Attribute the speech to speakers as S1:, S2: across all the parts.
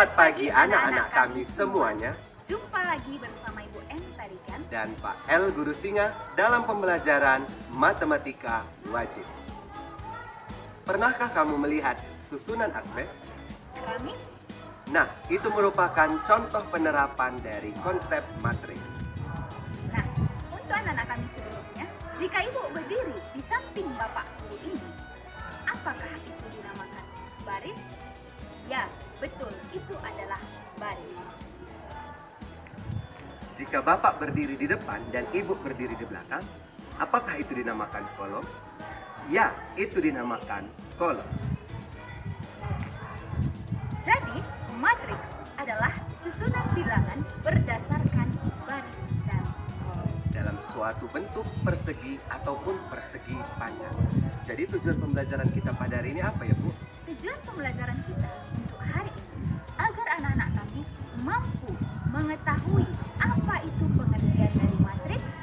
S1: Selamat pagi anak-anak kami semuanya.
S2: Jumpa lagi bersama Ibu M Tarigan
S1: Dan Pak L Guru Singa dalam pembelajaran Matematika Wajib. Pernahkah kamu melihat susunan asbes?
S2: keramik.
S1: Nah, itu merupakan contoh penerapan dari konsep matriks.
S2: Nah, untuk anak-anak kami sebelumnya, jika Ibu berdiri di samping Bapak Guru ini, apakah itu dinamakan baris? Ya, betul, itu adalah baris.
S1: Jika Bapak berdiri di depan dan Ibu berdiri di belakang, apakah itu dinamakan kolom? Ya, itu dinamakan kolom.
S2: Jadi, matriks adalah susunan bilangan berdasarkan baris dan kolom.
S1: Dalam suatu bentuk persegi ataupun persegi panjang. Jadi tujuan pembelajaran kita pada hari ini apa ya, Bu?
S2: Tujuan pembelajaran kita untuk hari ini agar anak-anak kami mampu mengetahui apa itu pengertian dari matriks,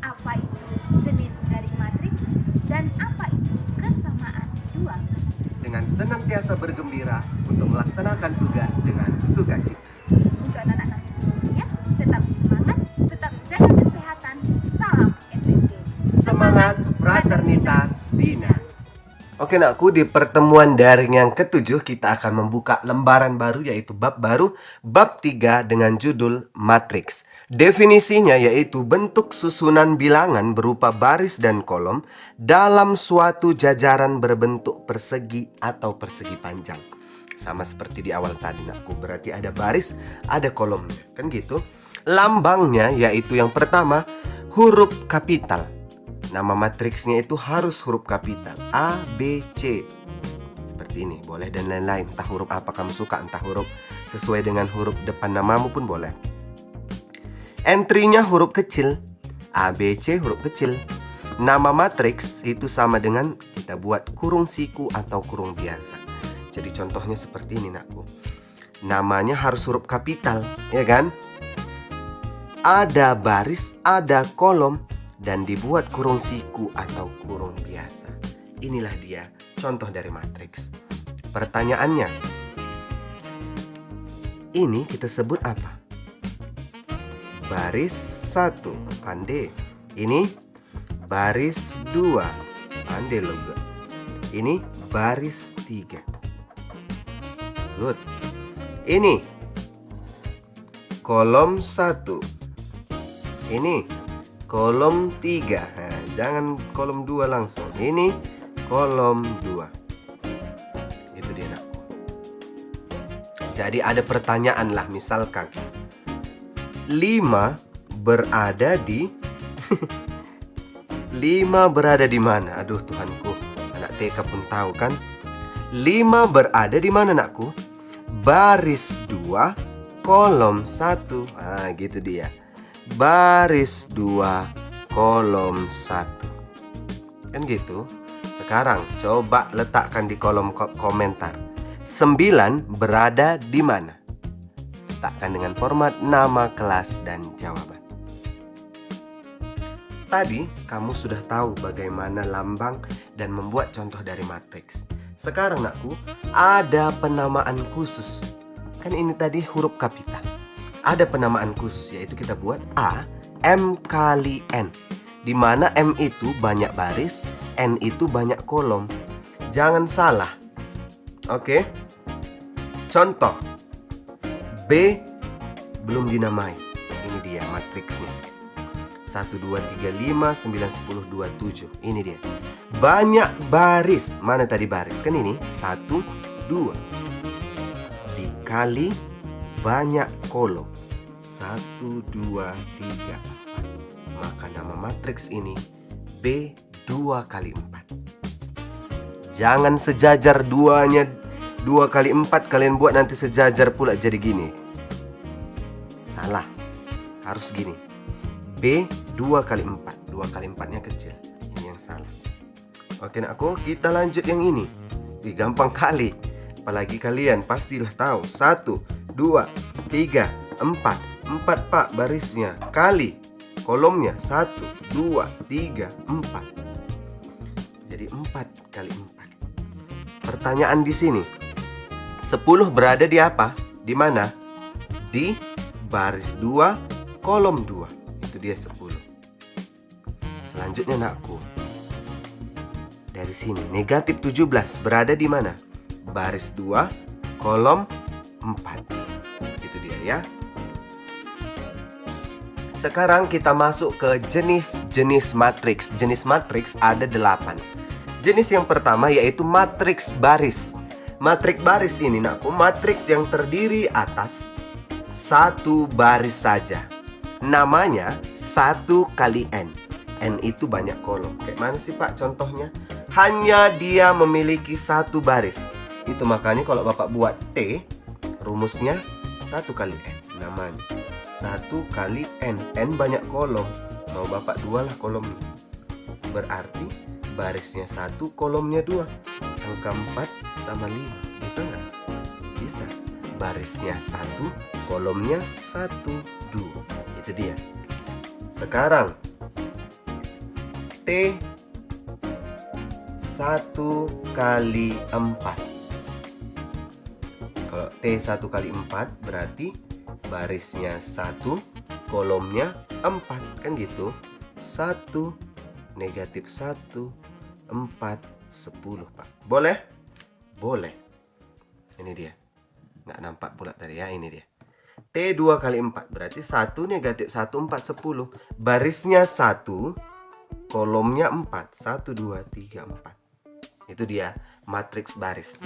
S2: apa itu jenis dari matriks, dan apa itu kesamaan dua matriks.
S1: Dengan senantiasa bergembira untuk melaksanakan tugas dengan sukacita.
S2: Untuk anak-anak kami seluruhnya, tetap semangat, tetap jaga kesehatan, salam SMD.
S1: Semangat fraternitas Dina. Oke nakku, di pertemuan daring yang ketujuh kita akan membuka lembaran baru yaitu bab baru, bab 3 dengan judul matriks. Definisinya yaitu bentuk susunan bilangan berupa baris dan kolom dalam suatu jajaran berbentuk persegi atau persegi panjang. Sama seperti di awal tadi nakku, berarti ada baris, ada kolomnya, kan gitu. Lambangnya yaitu yang pertama huruf kapital. Nama matriksnya itu harus huruf kapital A, B, C. Seperti ini, boleh dan lain-lain. Entah huruf apa kamu suka, entah huruf sesuai dengan huruf depan namamu pun boleh. Entry-nya huruf kecil, A, B, C huruf kecil. Nama matriks itu sama dengan kita buat kurung siku atau kurung biasa. Jadi contohnya seperti ini nakku. Namanya harus huruf kapital, ya kan? Ada baris, ada kolom, dan dibuat kurung siku atau kurung biasa. Inilah dia contoh dari matriks. Pertanyaannya, ini kita sebut apa? Baris 1, pandai. Ini baris 2, pandai logo. Ini baris 3. Good. Ini kolom 1. Ini kolom 3. Nah, jangan kolom 2 langsung. Ini kolom 2. Itu dia nakku. Jadi ada pertanyaan lah, misalkan 5 berada di 5 berada di mana? Aduh Tuhanku, anak TK pun tahu kan? 5 berada di mana nakku? Baris 2, kolom 1. Nah, gitu dia. Baris 2, kolom 1. Kan gitu. Sekarang coba letakkan di kolom komentar. 9 berada di mana? Letakkan dengan format nama, kelas, dan jawaban. Tadi kamu sudah tahu bagaimana lambang dan membuat contoh dari matriks. Sekarang nakku, ada penamaan khusus. Kan ini tadi huruf kapital. Ada penamaan khusus, yaitu kita buat A, M kali N. Di mana M itu banyak baris, N itu banyak kolom. Jangan salah. Oke. Contoh. B belum dinamai. Ini dia matriksnya. 1, 2, 3, 5, 9, 10, 27. Ini dia. Banyak baris. Mana tadi baris? Kan ini 1, 2. Dikali banyak kolom. 1, 2, 3, 4. Maka nama matriks ini B 2 kali 4. Jangan sejajar duanya 2 kali 4 kalian buat nanti sejajar pula jadi gini. Salah. Harus gini. B 2 kali 4. 2 kali 4-nya kecil. Ini yang salah. Oke nakku, kita lanjut yang ini. Gampang kali. Apalagi kalian pastilah tahu. 1, 2, 3, 4. 4 pak barisnya. Kali kolomnya. 1, 2, 3, 4. Jadi 4 kali 4. Pertanyaan di sini. 10 berada di apa? Di mana? Di baris 2, kolom 2. Itu dia 10. Selanjutnya nakku, dari sini negatif 17 berada di mana? Baris 2, kolom 4. Itu dia ya. Sekarang kita masuk ke jenis-jenis matriks. Jenis matriks ada 8. Jenis yang pertama yaitu matriks baris. Matriks baris ini nakku, matriks yang terdiri atas satu baris saja. Namanya 1 kali n. N itu banyak kolom. Kayak mana sih Pak contohnya? Hanya dia memiliki satu baris. Itu makanya kalau Bapak buat T, rumusnya 1 kali n. Namanya 1 kali n. N banyak kolom. Mau Bapak 2 lah kolomnya. Berarti barisnya 1, kolomnya 2. Angka 4 sama 5. Bisa nggak? Bisa. Barisnya 1, kolomnya 1, 2. Itu dia. Sekarang T 1 kali 4. Kalau T 1 kali 4 berarti barisnya 1, kolomnya 4. Kan gitu. 1, negatif 1, 4, 10 Pak. Boleh? Boleh. Ini dia. Nggak nampak pula tadi ya. Ini dia. T 2 kali 4 berarti 1, negatif 1, 4, 10. Barisnya 1, kolomnya 4. 1, 2, 3, 4. Itu dia matriks baris.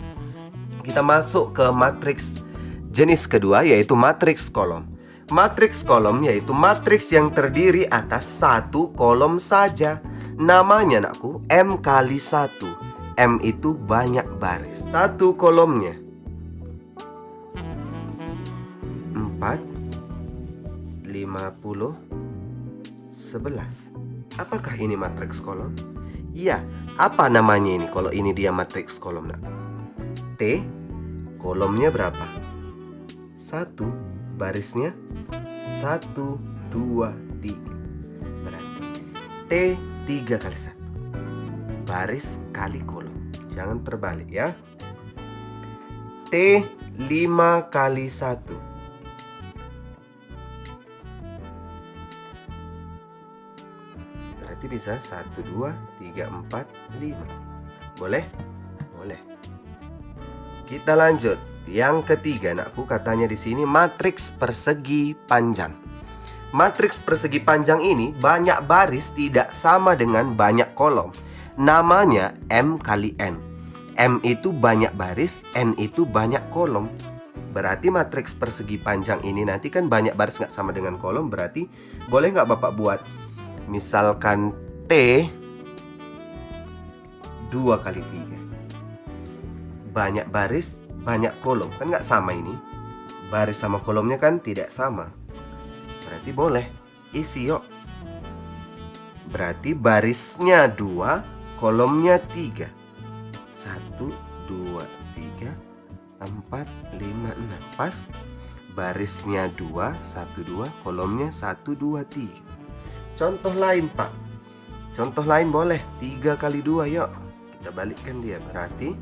S1: Kita masuk ke matriks jenis kedua yaitu matriks kolom. Matriks kolom yaitu matriks yang terdiri atas satu kolom saja. Namanya nakku M kali 1. M itu banyak baris. Satu kolomnya 4, 50, 11. Apakah ini matriks kolom? Iya. Apa namanya ini kalau ini dia matriks kolom nak? T, kolomnya berapa? 1, barisnya 1, 2, 3. Berarti T 3 kali 1. Baris kali kolom. Jangan terbalik ya. T 5 kali 1. Berarti bisa 1, 2, 3, 4, 5. Boleh? Boleh. Kita lanjut. Yang ketiga nakku katanya di sini matriks persegi panjang. Matriks persegi panjang ini banyak baris tidak sama dengan banyak kolom. Namanya M kali N. M itu banyak baris, N itu banyak kolom. Berarti matriks persegi panjang ini nanti kan banyak baris nggak sama dengan kolom. Berarti boleh nggak Bapak buat misalkan T 2 kali 3. Banyak baris, banyak kolom. Kan nggak sama ini. Baris sama kolomnya kan tidak sama. Berarti boleh. Isi yuk. Berarti barisnya 2, kolomnya 3. 1, 2, 3, 4, 5, 6. Pas. Barisnya 2, 1, 2, kolomnya 1, 2, 3. Contoh lain Pak. Contoh lain boleh 3 kali 2 yuk. Kita balikkan dia. Berarti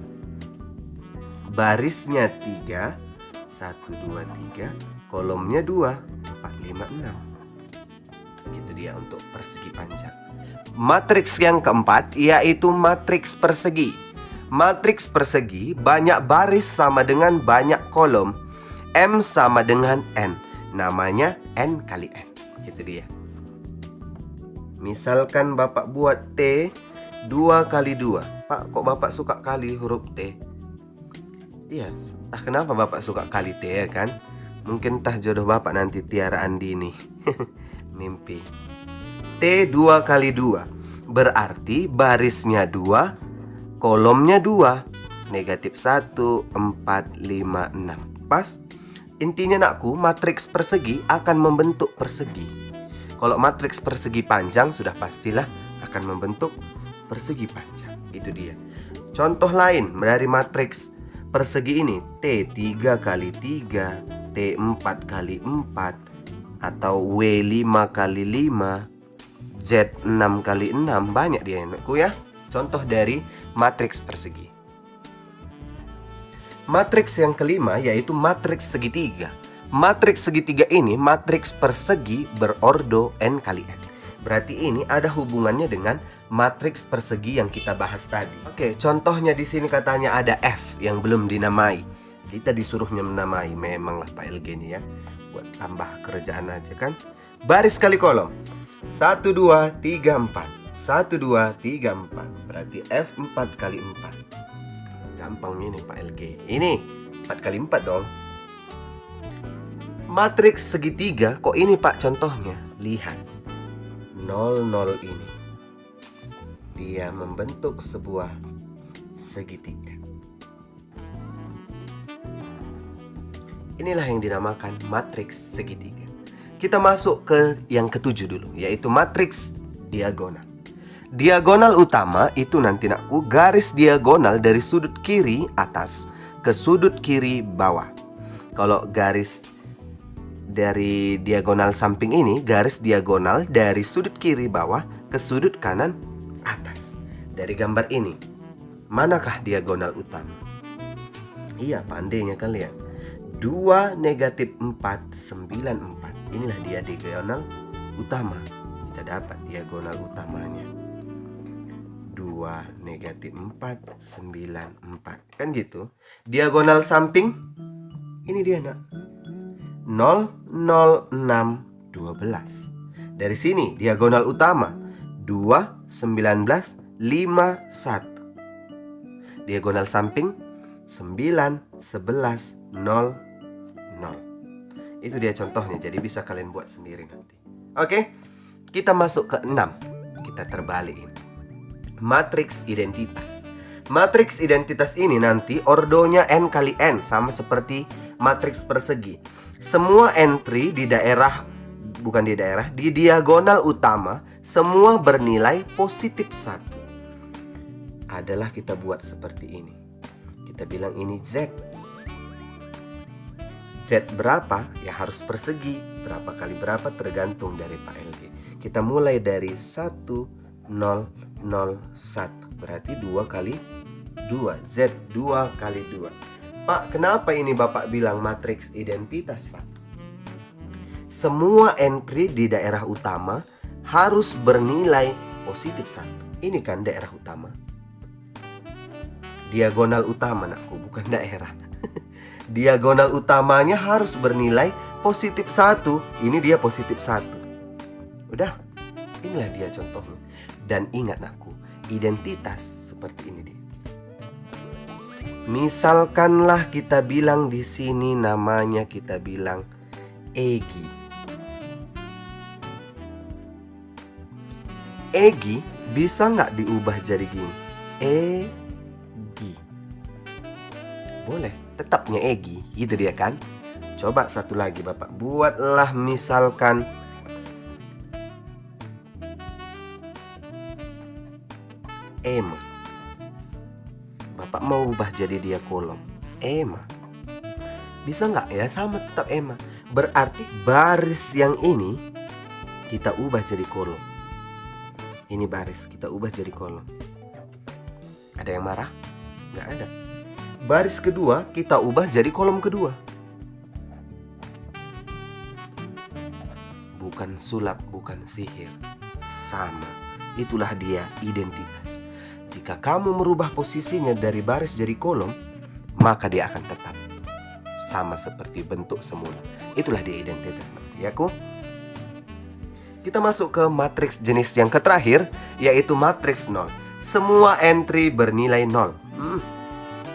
S1: barisnya 3, 1, 2, 3, kolomnya 2, 4, 5, 6. Gitu dia untuk persegi panjang. Matriks yang keempat yaitu matriks persegi. Matriks persegi banyak baris sama dengan banyak kolom. M sama dengan N. Namanya N kali N. Itu dia. Misalkan Bapak buat T 2 kali 2. Pak, kok Bapak suka kali huruf T? Iya, entah kenapa Bapak suka kali T ya kan? Mungkin entah jodoh Bapak nanti Tiara Andini. Mimpi. T 2 kali 2. Berarti barisnya 2, kolomnya 2. Negatif 1, 4, 5, 6. Pas? Intinya nakku, matriks persegi akan membentuk persegi. Kalau matriks persegi panjang sudah pastilah akan membentuk persegi panjang. Itu dia. Contoh lain dari matriks persegi ini, T 3 kali 3, T 4 kali 4, atau W 5 kali 5, Z 6 kali 6. Banyak dia anakku ya. Contoh dari matriks persegi. Matriks yang kelima yaitu matriks segitiga. Matriks segitiga ini matriks persegi berordo n kali n. Berarti ini ada hubungannya dengan matriks persegi yang kita bahas tadi. Oke, contohnya di sini katanya ada F yang belum dinamai. Kita disuruhnya menamai, memanglah Pak LG ini ya. Buat tambah kerjaan aja kan. Baris kali kolom. 1 2 3 4. 1 2 3 4. Berarti F 4 kali 4. Gampang ini Pak LG. Ini 4 kali 4 dong. Matriks segitiga kok ini Pak contohnya. Lihat. 0 0 ini. Dia membentuk sebuah segitiga. Inilah yang dinamakan matriks segitiga. Kita masuk ke yang ketujuh dulu, yaitu matriks diagonal. Diagonal utama itu nanti nakku garis diagonal dari sudut kiri atas ke sudut kiri bawah. Kalau garis dari diagonal samping ini, garis diagonal dari sudut kiri bawah ke sudut kanan atas. Dari gambar ini, manakah diagonal utama? Iya, pandainya kalian. 2 negatif 4 9 4. Inilah dia diagonal utama. Kita dapat diagonal utamanya 2 negatif 4 9 4. Kan gitu. Diagonal samping ini dia nak 0 0 6 12. Dari sini diagonal utama 2 19 5 1. Diagonal samping 9 11 0 0. Itu dia contohnya, jadi bisa kalian buat sendiri nanti. Oke, kita masuk ke 6. Kita terbalik ini. Matriks identitas. Matriks identitas ini nanti ordonya n kali n, sama seperti matriks persegi. Semua entry di di diagonal utama semua bernilai positif 1. Adalah kita buat seperti ini. Kita bilang ini Z. Z berapa? Ya harus persegi. Berapa kali berapa tergantung dari Pak LG. Kita mulai dari 1 0 0 1. Berarti 2 kali 2. Z 2 kali 2. Pak, kenapa ini Bapak bilang matriks identitas, Pak? Semua entry di daerah utama harus bernilai positif 1. Ini kan daerah utama. Diagonal utama nakku, bukan daerah. Diagonal utamanya harus bernilai positif 1. Ini dia positif 1. Udah, inilah dia contohnya. Dan ingat nakku, identitas seperti ini dia. Misalkanlah kita bilang di sini namanya kita bilang Egi. Egi bisa nggak diubah jadi gini? Egi. Boleh, tetapnya Egi, gitu dia kan? Coba satu lagi Bapak, buatlah misalkan Emma. Bapak mau ubah jadi dia kolom Emma. Bisa nggak ya? Sama tetap Emma. Berarti baris yang ini kita ubah jadi kolom. Ini baris kita ubah jadi kolom. Ada yang marah? Nggak ada. Baris kedua kita ubah jadi kolom kedua. Bukan sulap, bukan sihir. Sama. Itulah dia identitas. Jika kamu merubah posisinya dari baris jadi kolom, maka dia akan tetap sama seperti bentuk semula. Itulah dia identitas nanti, ya ku. Kita masuk ke matriks jenis yang terakhir, yaitu matriks 0. Semua entry bernilai 0.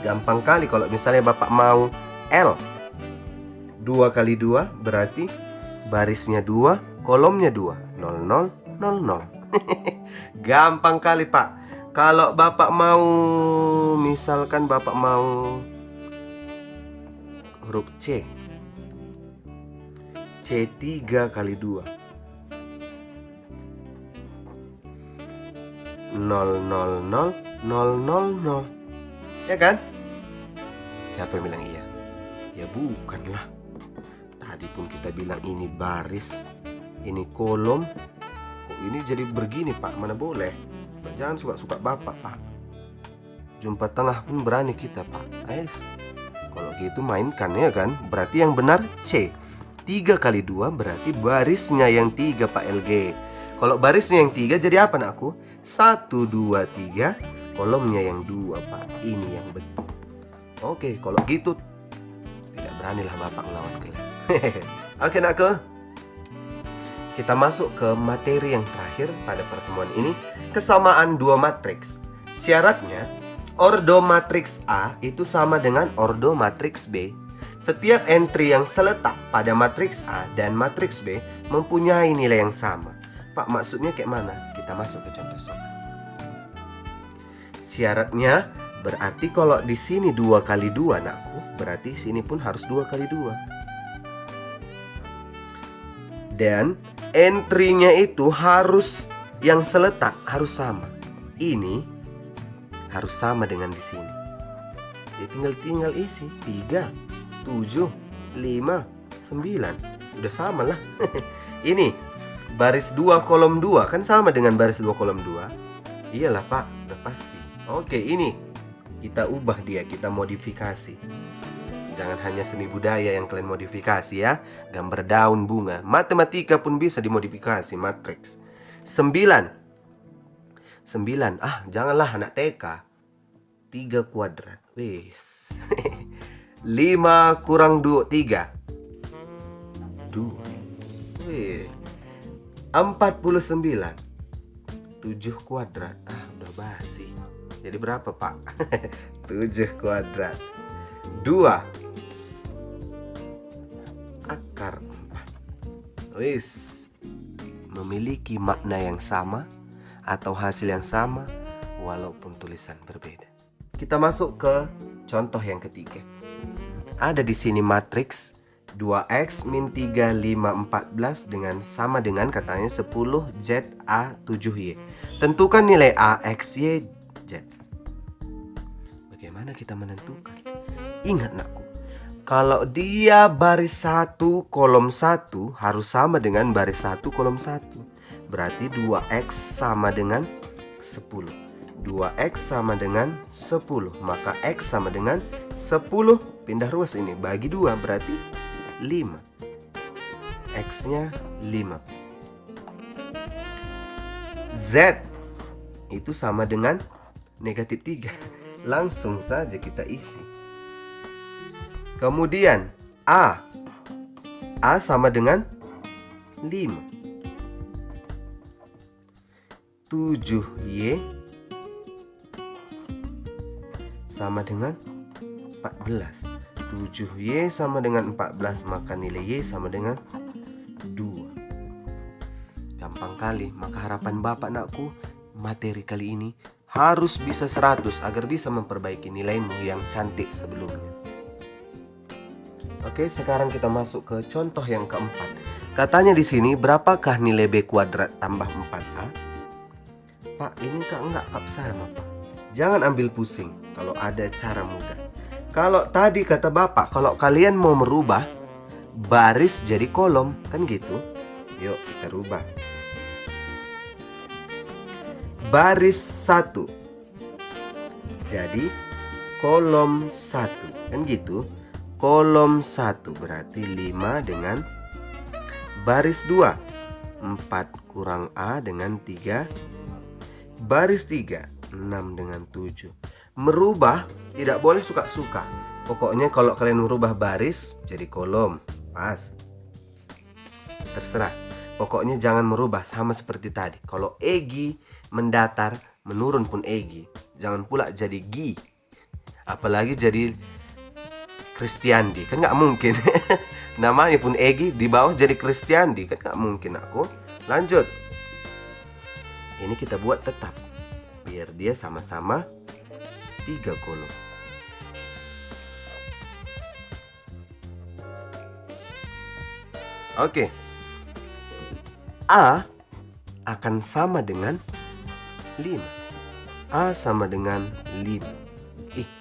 S1: Gampang kali kalau misalnya Bapak mau L 2 kali 2 berarti barisnya 2, kolomnya 2. 0 0 0 0. Gampang kali Pak. Kalau Bapak mau, misalkan Bapak mau huruf C, C3 kali 2, 0 0 0 0 0 0. Ya kan? Siapa yang bilang iya? Ya bukanlah. Tadi pun kita bilang ini baris, ini kolom. Kok ini jadi begini Pak? Mana boleh. Jangan suka-suka Bapak Pak. Jumpa tengah pun berani kita Pak. Ais. Kalau gitu mainkan ya kan. Berarti yang benar C. 3 kali 2 berarti barisnya yang 3 Pak LG. Kalau barisnya yang 3 jadi apa nakku? 1, 2, 3. Kolomnya yang 2 Pak. Ini yang betul. Oke, kalau gitu tidak beranilah Bapak melawan kalian. Oke nakku. Kita masuk ke materi yang terakhir pada pertemuan ini. Kesamaan dua matriks. Syaratnya ordo matriks A itu sama dengan ordo matriks B. Setiap entry yang seletak pada matriks A dan matriks B mempunyai nilai yang sama. Pak, maksudnya kayak mana? Kita masuk ke contoh soal. Syaratnya berarti kalau di sini 2 kali 2 nakku, berarti sini pun harus 2 kali 2. Dan entry-nya itu harus yang seletak harus sama. Ini harus sama dengan di sini. Ya tinggal isi 3, 7, 5, 9. Udah sama lah. Ini baris 2 kolom 2 kan sama dengan baris 2 kolom 2. Iyalah Pak, udah pasti. Oke, ini kita ubah dia, kita modifikasi. Jangan hanya seni budaya yang kalian modifikasi ya. Gambar daun, bunga, matematika pun bisa dimodifikasi. Matriks 9. Janganlah anak TK. 3 kuadrat. Wis. 5 kurang 2, 3. 2. Wih. 49. 7 kuadrat. Udah basi. Jadi berapa Pak? 7 kuadrat. 2 akar 4. Wis. Memiliki makna yang sama atau hasil yang sama walaupun tulisan berbeda. Kita masuk ke contoh yang ketiga. Ada di sini matriks 2x min 3, 5, 14 dengan sama dengan katanya 10 z a 7y. Tentukan nilai a, x, y, z. Bagaimana kita menentukan? Ingat nakku, kalau dia baris 1 kolom 1 harus sama dengan baris 1 kolom 1. Berarti 2x sama dengan 10. 2x sama dengan 10. Maka x sama dengan 10. Pindah ruas ini bagi 2 berarti 5. X nya 5. Z itu sama dengan negatif 3. Langsung saja kita isi. Kemudian A sama dengan 5. 7Y sama dengan 14. 7Y sama dengan 14, maka nilai Y sama dengan 2. Gampang kali. Maka harapan Bapak nakku, materi kali ini harus bisa 100 agar bisa memperbaiki nilaimu yang cantik sebelumnya. Oke, sekarang kita masuk ke contoh yang keempat. Katanya di sini berapakah nilai B kuadrat tambah 4A? Pak, ini enggak sama Pak. Jangan ambil pusing kalau ada cara mudah. Kalau tadi kata Bapak, kalau kalian mau merubah baris jadi kolom, kan gitu. Yuk kita rubah. Baris 1 jadi kolom 1, kan gitu. Kolom 1 berarti 5 dengan baris 2, 4 kurang A dengan 3. Baris 3, 6 dengan 7. Merubah tidak boleh suka-suka. Pokoknya kalau kalian merubah baris jadi kolom, pas. Terserah. Pokoknya jangan merubah sama seperti tadi. Kalau Egi mendatar, menurun pun Egi. Jangan pula jadi Gi. Apalagi jadi Kristiandi, kan nggak mungkin. Namanya pun Egi, di bawah jadi Kristiandi, kan nggak mungkin aku. Lanjut. Ini kita buat tetap biar dia sama-sama 3 kolom. Oke. A akan sama dengan 5. A sama dengan 5.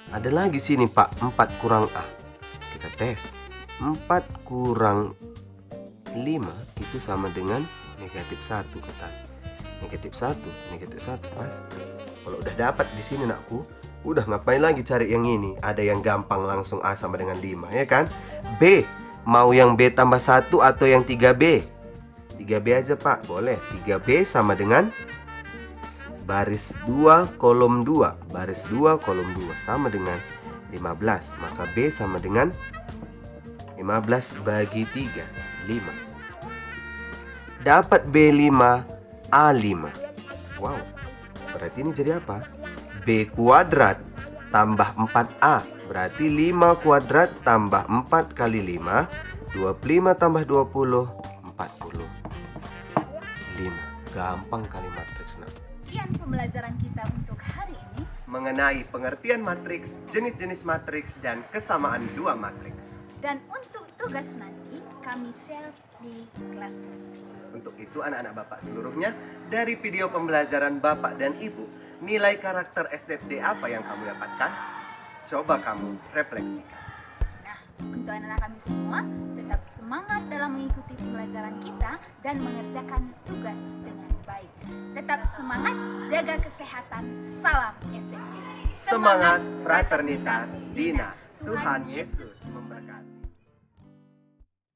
S1: Ada lagi sini Pak, 4 kurang A. Kita tes. 4 kurang 5 itu sama dengan negatif 1 katanya. Negatif 1 pas. Kalau udah dapat di sini nakku, Udah ngapain lagi cari yang ini? Ada yang gampang langsung A sama dengan 5, ya kan? B, mau yang B tambah 1 atau yang 3B? 3B aja Pak, boleh. 3B sama dengan baris 2 kolom 2. Baris 2 kolom 2 sama dengan 15. Maka B sama dengan 15 bagi 3, 5. Dapat B5, A5. Wow, berarti ini jadi apa? B kuadrat tambah 4A. Berarti 5 kuadrat tambah 4 kali 5, 25 tambah 20, 45. Gampang kali matriks, nak.
S2: Sekian pembelajaran kita untuk hari ini.
S1: Mengenai pengertian matriks, jenis-jenis matriks, dan kesamaan dua matriks.
S2: Dan untuk tugas nanti kami share di Classroom.
S1: Untuk itu anak-anak Bapak seluruhnya, dari video pembelajaran Bapak dan Ibu, nilai karakter STD apa yang kamu dapatkan? Coba kamu refleksikan.
S2: Nah, untuk anak-anak kami semua, tetap semangat dalam mengikuti pembelajaran kita dan mengerjakan tugas dengan baik. Tetap semangat, jaga kesehatan. Salam SMD.
S1: Semangat fraternitas Dina. Tuhan Yesus memberkati.